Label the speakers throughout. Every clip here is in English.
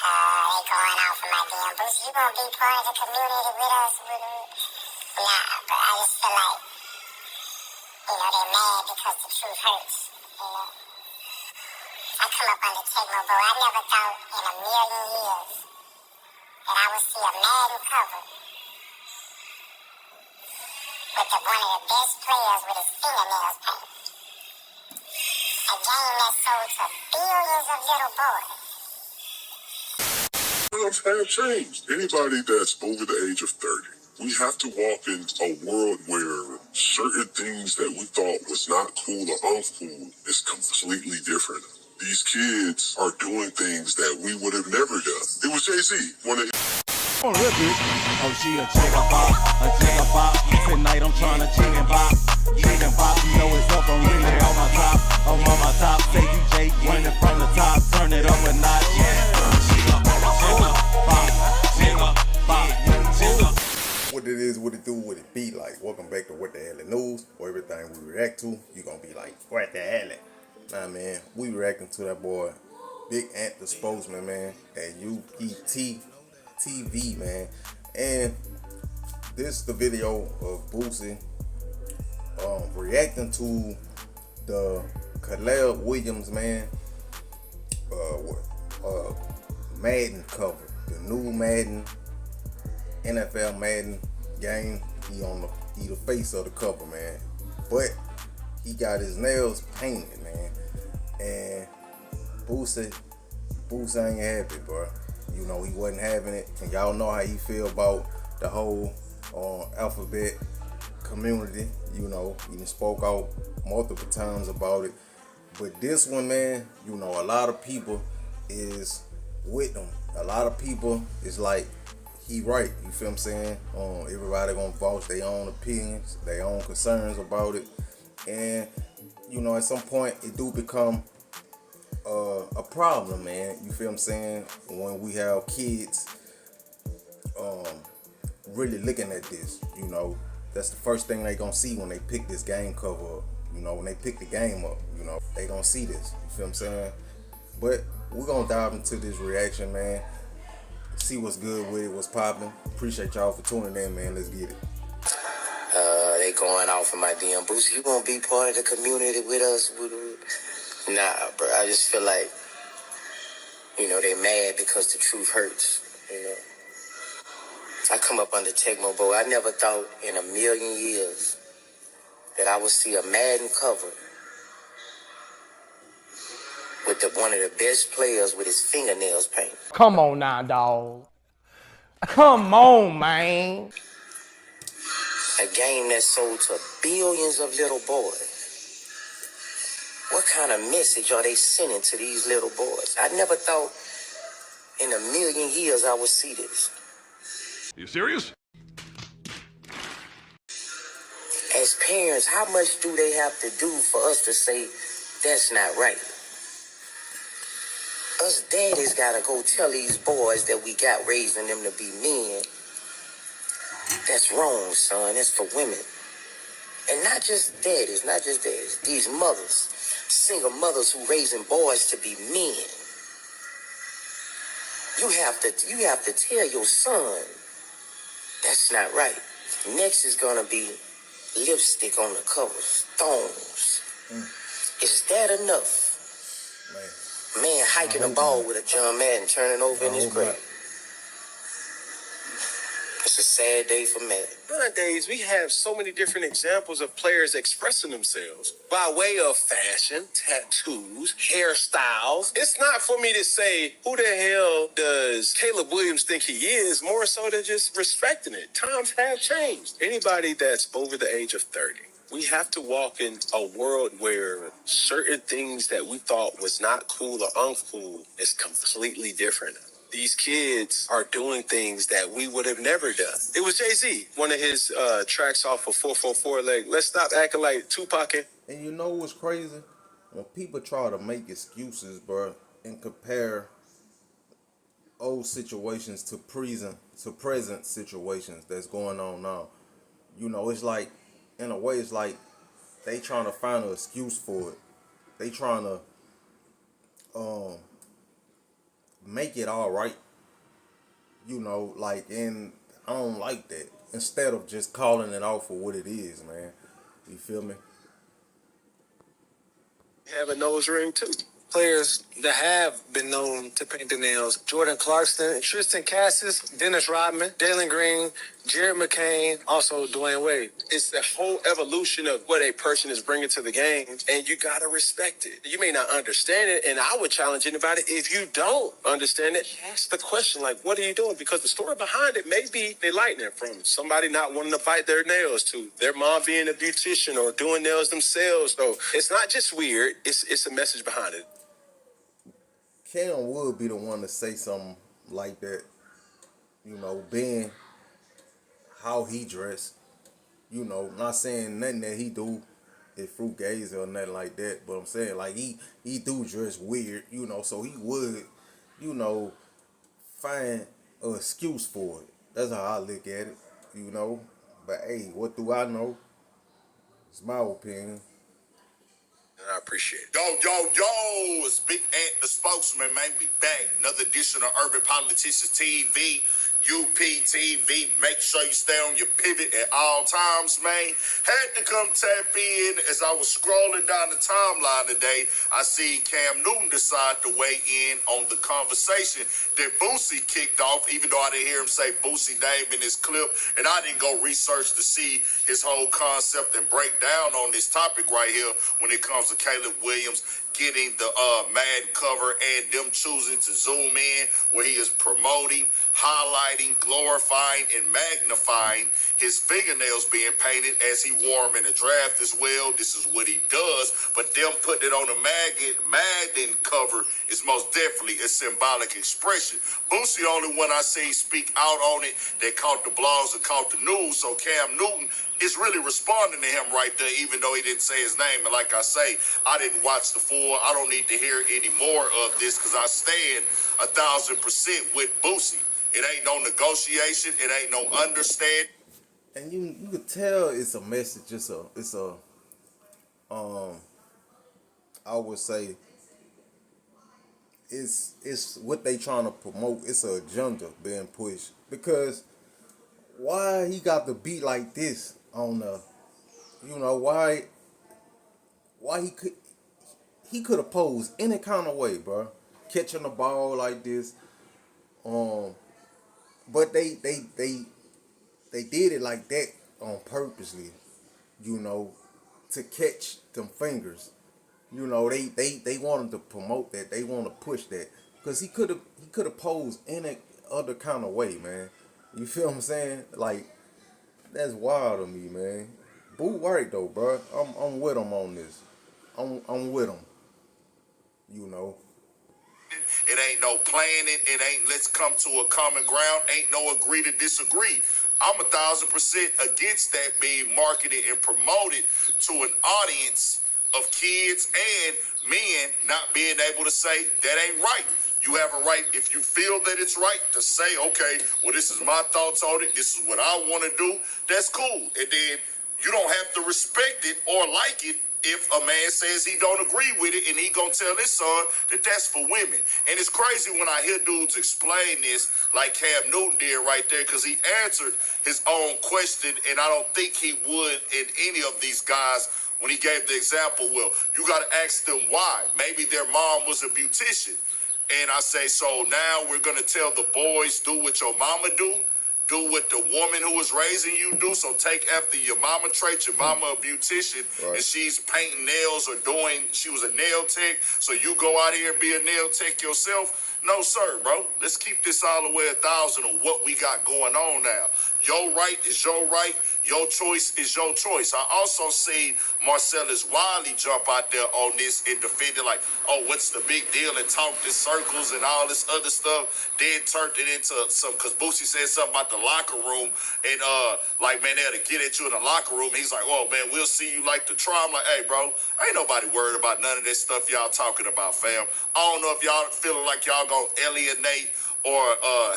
Speaker 1: They going out for my damn Boosie. You gonna be part of the community with us? Nah, but I just feel like, they mad because the truth hurts. I come up under Tecmo Bowl. I never thought in a million years that I would see a Madden cover with one of the best players with his fingernails painted. A game that sold to billions of little boys.
Speaker 2: Times have changed. Anybody that's over the age of 30, we have to walk in a world where certain things that we thought was not cool or uncool is completely different. These kids are doing things that we would have never done. It was Jay-Z, one of
Speaker 3: on real bitch. Oh, she a jigga bop. Tonight I'm trying to chicken bop. You know it's up, I'm really on my top. I'm on my top, say you Jay, running from the top, turn it up a notch.
Speaker 4: What it is, what it do, what it be like. Welcome back to What the Hell It News, where everything we react to, you gonna be like, what the hell it? Nah, man, we reacting to that boy, Big Ant the Spokesman, man, at UPT TV, man. And this the video of Boosie reacting to the Caleb Williams, man, Madden cover, the new Madden, NFL Madden game. He the face of the cover, man, but he got his nails painted, man. And Boosie ain't happy, bro. He wasn't having it, and y'all know how he feel about the whole alphabet community. He done spoke out multiple times about it. But this one, man, a lot of people is with him. A lot of people is like, he right. You feel what I'm saying? Everybody gonna voice their own opinions, their own concerns about it. And, at some point, it do become a problem, man. You feel what I'm saying? When we have kids really looking at this, that's the first thing they gonna see when they pick this game cover up. When they pick the game up, they gonna see this. You feel what I'm saying? But we're gonna dive into this reaction, man. See what's good with it, what's popping. Appreciate y'all for tuning in, man. Let's get it.
Speaker 1: They going out for my damn Boosie. You gonna be part of the community with us? Nah, bro. I just feel like, they mad because the truth hurts. I come up under Tecmo Bowl. I never thought in a million years that I would see a Madden cover with one of the best players with his fingernails painted.
Speaker 5: Come on now, dawg. Come on, man.
Speaker 1: A game that sold to billions of little boys. What kind of message are they sending to these little boys? I never thought in a million years I would see this.
Speaker 2: You serious?
Speaker 1: As parents, how much do they have to do for us to say that's not right? Us daddies gotta go tell these boys that we got raising them to be men. That's wrong, son. That's for women. And not just daddies. These mothers, single mothers who raising boys to be men. You have to tell your son that's not right. Next is gonna be lipstick on the covers, thongs. Is that enough? Man hiking a ball with a John Madden turning over in his grave. It's a sad day for Madden.
Speaker 6: Nowadays, we have so many different examples of players expressing themselves by way of fashion, tattoos, hairstyles. It's not for me to say, who the hell does Caleb Williams think he is, more so than just respecting it. Times have changed. Anybody that's over the age of 30, we have to walk in a world where certain things that we thought was not cool or uncool is completely different. These kids are doing things that we would have never done. It was Jay-Z, one of his tracks off of 444 leg. Let's stop acting like Tupac.
Speaker 4: And you know what's crazy? When people try to make excuses, bro, and compare old situations to present situations that's going on now, it's like, in a way, it's like they trying to find an excuse for it. They trying to make it all right. Like, and I don't like that. Instead of just calling it out for what it is, man. You feel me?
Speaker 6: Have a nose ring too. Players that have been known to paint their nails: Jordan Clarkson, Tristan Cassis, Dennis Rodman, Jalen Green, Jared McCain, also Dwayne Wade. It's the whole evolution of what a person is bringing to the game, and you gotta respect it. You may not understand it, and I would challenge anybody, if you don't understand it, ask the question, like, what are you doing? Because the story behind it may be enlightening, from somebody not wanting to bite their nails to their mom being a beautician or doing nails themselves. So it's not just weird, it's a message behind it.
Speaker 4: Cam would be the one to say something like that, being how he dressed. Not saying nothing that he do is fruit gaze or nothing like that, but I'm saying, like, he do dress weird, so he would, find an excuse for it. That's how I look at it. But hey, what do I know? It's my opinion.
Speaker 6: And I appreciate it.
Speaker 7: Yo, it's Big Ant, the spokesman, man. We back. Another edition of Urban Politicians TV, UPTV. Make sure you stay on your pivot at all times, man. Had to come tap in as I was scrolling down the timeline today. I see Cam Newton decide to weigh in on the conversation that Boosie kicked off, even though I didn't hear him say Boosie name in his clip, and I didn't go research to see his whole concept and break down on this topic right here when it comes to Caleb Williams getting the Madden cover and them choosing to zoom in where he is promoting, highlighting, glorifying, and magnifying his fingernails being painted as he wore them in the draft as well. This is what he does, but them putting it on the Madden cover is most definitely a symbolic expression. Boosie the only one I see speak out on it that caught the blogs and caught the news, so Cam Newton is really responding to him right there, even though he didn't say his name. And like I say, I didn't watch the full. I don't need to hear any more of this because I stand 1,000% with Boosie. It ain't no negotiation. It ain't no understanding.
Speaker 4: And you could tell it's a message. I would say it's what they trying to promote. It's an agenda being pushed, because why he got to be like this on the, why he could have posed any kind of way, bro, catching the ball like this, but they did it like that on purposely, to catch them fingers. They wanted to promote that. They want to push that, because he could have posed any other kind of way, man. You feel what I'm saying? Like, that's wild to me, man. Boo right though, bro. I'm with him on this. I'm with him.
Speaker 7: It ain't no planning. It ain't let's come to a common ground. Ain't no agree to disagree. I'm 1,000% against that being marketed and promoted to an audience of kids and men not being able to say that ain't right. You have a right, if you feel that it's right, to say, okay, well, this is my thoughts on it. This is what I want to do. That's cool. And then you don't have to respect it or like it if a man says he don't agree with it and he gonna tell his son that that's for women. And it's crazy when I hear dudes explain this like Cam Newton did right there, because he answered his own question, and I don't think he would in any of these guys when he gave the example. Well, you gotta ask them why. Maybe their mom was a beautician. And I say, so now we're going to tell the boys, do what your mama do what the woman who was raising you do. So take after your mama trait. Your mama a beautician, right, and she's painting nails or she was a nail tech. So you go out here and be a nail tech yourself? No, sir, bro. Let's keep this all the way 1,000 on what we got going on now. Your right is your right. Your choice is your choice. I also seen Marcellus Wiley jump out there on this and defend it like, oh, what's the big deal, and talked in circles and all this other stuff. Then turned it into some, because Boosie said something about the locker room and like, man, they had to get at you in the locker room. He's like, oh, man, we'll see you like the trial. I'm like, hey, bro, ain't nobody worried about none of this stuff y'all talking about, fam. I don't know if y'all feeling like y'all gonna alienate or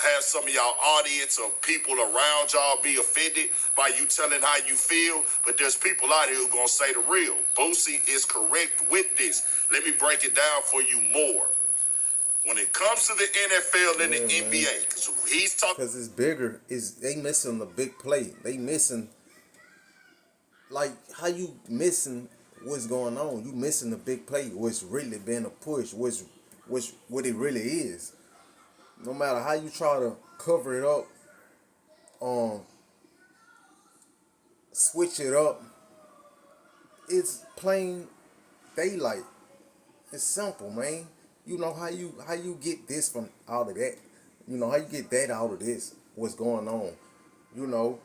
Speaker 7: have some of y'all audience or people around y'all be offended by you telling how you feel, but there's people out here who gonna say the real. Boosie is correct with this. Let me break it down for you more. When it comes to the NFL and the
Speaker 4: Yeah, man.
Speaker 7: NBA, because he's talking.
Speaker 4: Because it's bigger. They missing the big play. They missing, like, how you missing what's going on? You missing the big play, what's really been a push, what it really is. No matter how you try to cover it up, switch it up, it's plain daylight. It's simple, man. You know how you get this from out of that. You know how you get that out of this. What's going on? You know,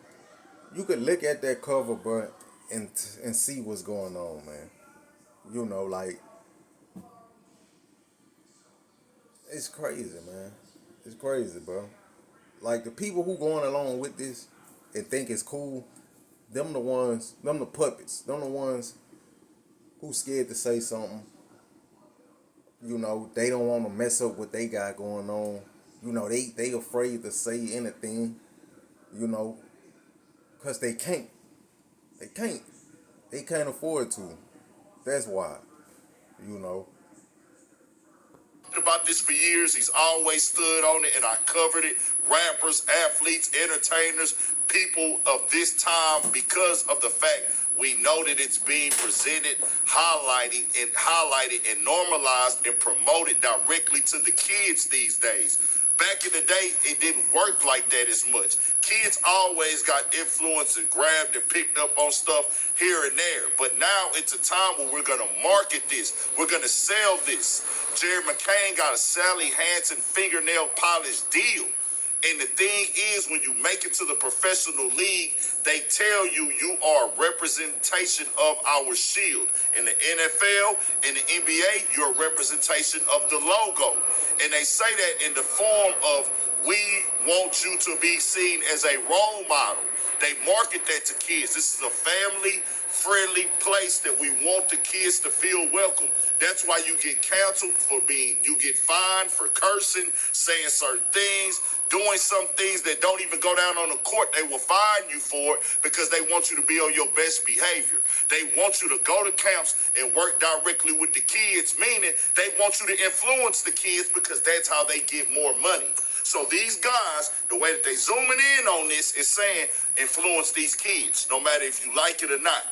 Speaker 4: you could look at that cover, but and see what's going on, man. You know, like, it's crazy, man. It's crazy, bro. Like, the people who going along with this and think it's cool, them the puppets. Them the ones who scared to say something. You know, they don't want to mess up what they got going on. You know, they afraid to say anything, you know, because they can't. They can't. They can't afford to. That's why, you know.
Speaker 7: About this for years. He's always stood on it, and I covered it. Rappers, athletes, entertainers, people of this time, because of the fact we know that it's being presented, highlighted and normalized and promoted directly to the kids these days. Back in the day, it didn't work like that as much. Kids always got influenced and grabbed and picked up on stuff here and there. But now it's a time where we're going to market this. We're going to sell this. Jerry McCain got a Sally Hansen fingernail polish deal. And the thing is, when you make it to the professional league, they tell you you are a representation of our shield. In the NFL, in the NBA, you're a representation of the logo. And they say that in the form of, we want you to be seen as a role model. They market that to kids. This is a family-friendly place that we want the kids to feel welcome. That's why you get canceled you get fined for cursing, saying certain things, doing some things that don't even go down on the court. They will fine you for it because they want you to be on your best behavior. They want you to go to camps and work directly with the kids, meaning they want you to influence the kids because that's how they get more money. So these guys, the way that they zooming in on this is saying influence these kids, no matter if you like it or not.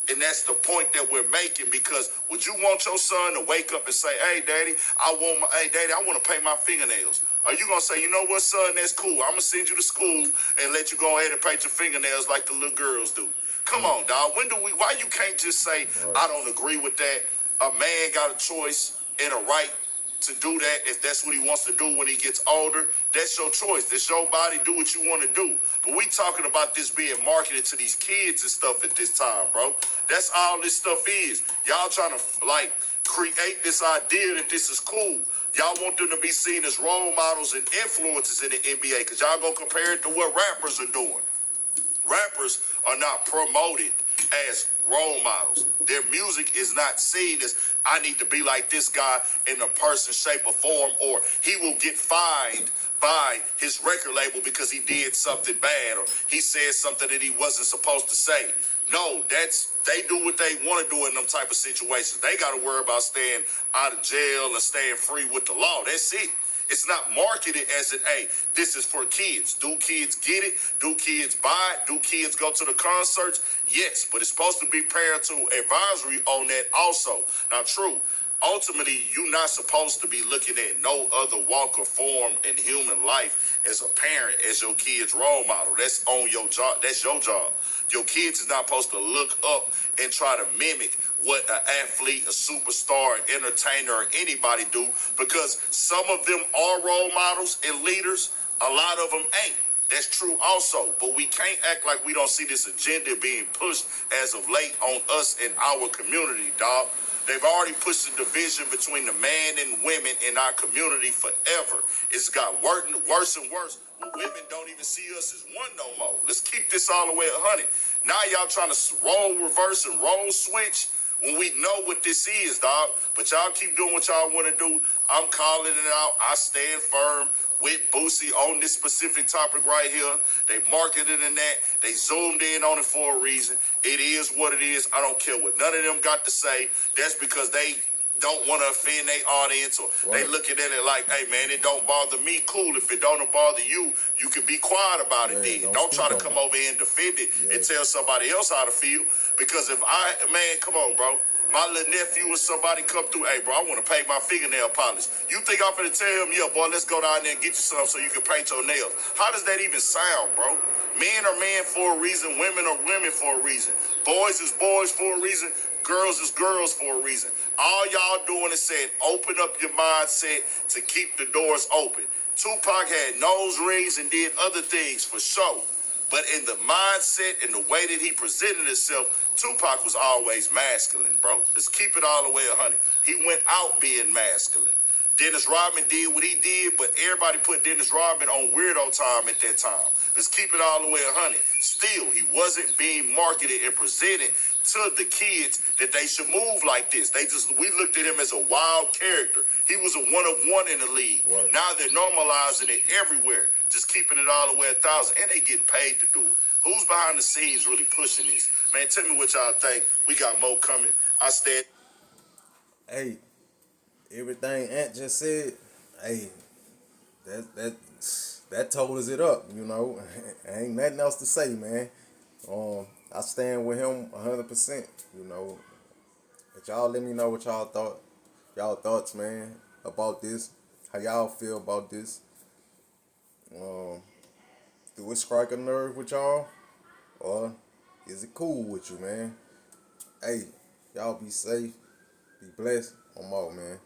Speaker 7: And that's the point that we're making, because would you want your son to wake up and say, hey, Daddy, I want to paint my fingernails? Are you going to say, you know what, son, that's cool. I'm going to send you to school and let you go ahead and paint your fingernails like the little girls do? Come on, dog. Why you can't just say, I don't agree with that? A man got a choice and a right to do that if that's what he wants to do when he gets older. That's your choice. That's your body. Do what you want to do. But we talking about this being marketed to these kids and stuff at this time, bro. That's all this stuff is. Y'all trying to, like, create this idea that this is cool. Y'all want them to be seen as role models and influences in the NBA because y'all gonna compare it to what rappers are doing. Rappers are not promoted as role models. Their music is not seen as, I need to be like this guy in a person, shape, or form, or he will get fined by his record label because he did something bad or he said something that he wasn't supposed to say. No, they do what they want to do in them type of situations. They got to worry about staying out of jail and staying free with the law. That's it. It's not marketed as an, hey, this is for kids. Do kids get it? Do kids buy it? Do kids go to the concerts? Yes, but it's supposed to be parental advisory on that also. Now, true, ultimately, you're not supposed to be looking at no other walk or form in human life as a parent, as your kid's role model. That's on your job. That's your job. Your kids is not supposed to look up and try to mimic what an athlete, a superstar, an entertainer, or anybody do, because some of them are role models and leaders. A lot of them ain't. That's true also. But we can't act like we don't see this agenda being pushed as of late on us and our community, dog. They've already pushed the division between the man and women in our community forever. It's got worse and worse. Well, women don't even see us as one no more. Let's keep this all the way 100. Now y'all trying to roll reverse and roll switch when we know what this is, dog. But y'all keep doing what y'all want to do. I'm calling it out. I stand firm with Boosie on this specific topic right here. They marketed in that. They zoomed in on it for a reason. It is what it is. I don't care what none of them got to say. That's because they don't want to offend their audience, or they looking at it like, hey man, it don't bother me. Cool. If it don't bother you, you can be quiet about it. Then don't try to come over here and defend it and tell somebody else how to feel. Because if come on, bro. My little nephew or somebody come through, hey bro, I want to paint my fingernail polish. You think I'm gonna tell him, yeah, boy, let's go down there and get you some so you can paint your nails? How does that even sound, bro? Men are men for a reason. Women are women for a reason. Boys is boys for a reason. Girls is girls for a reason. All y'all doing is saying, open up your mindset to keep the doors open. Tupac had nose rings and did other things for sure. But in the mindset and the way that he presented himself, Tupac was always masculine, bro. Let's keep it all the way 100. He went out being masculine. Dennis Rodman did what he did, but everybody put Dennis Rodman on weirdo time at that time. Let's keep it all the way 100. Still, he wasn't being marketed and presented to the kids that they should move like this. We looked at him as a wild character. He was a one of one in the league. Right. Now they're normalizing it everywhere, just keeping it all the way 1,000, and they get paid to do it. Who's behind the scenes really pushing this? Man, tell me what y'all think. We got more coming. I stand.
Speaker 4: Hey, everything Ant just said, hey, that totals it up, you know. Ain't nothing else to say, man. I stand with him 100%, you know. But y'all let me know what y'all thoughts, man, about this. How y'all feel about this? Do it strike a nerve with y'all? Or is it cool with you, man? Hey, y'all be safe, be blessed. I'm out, man.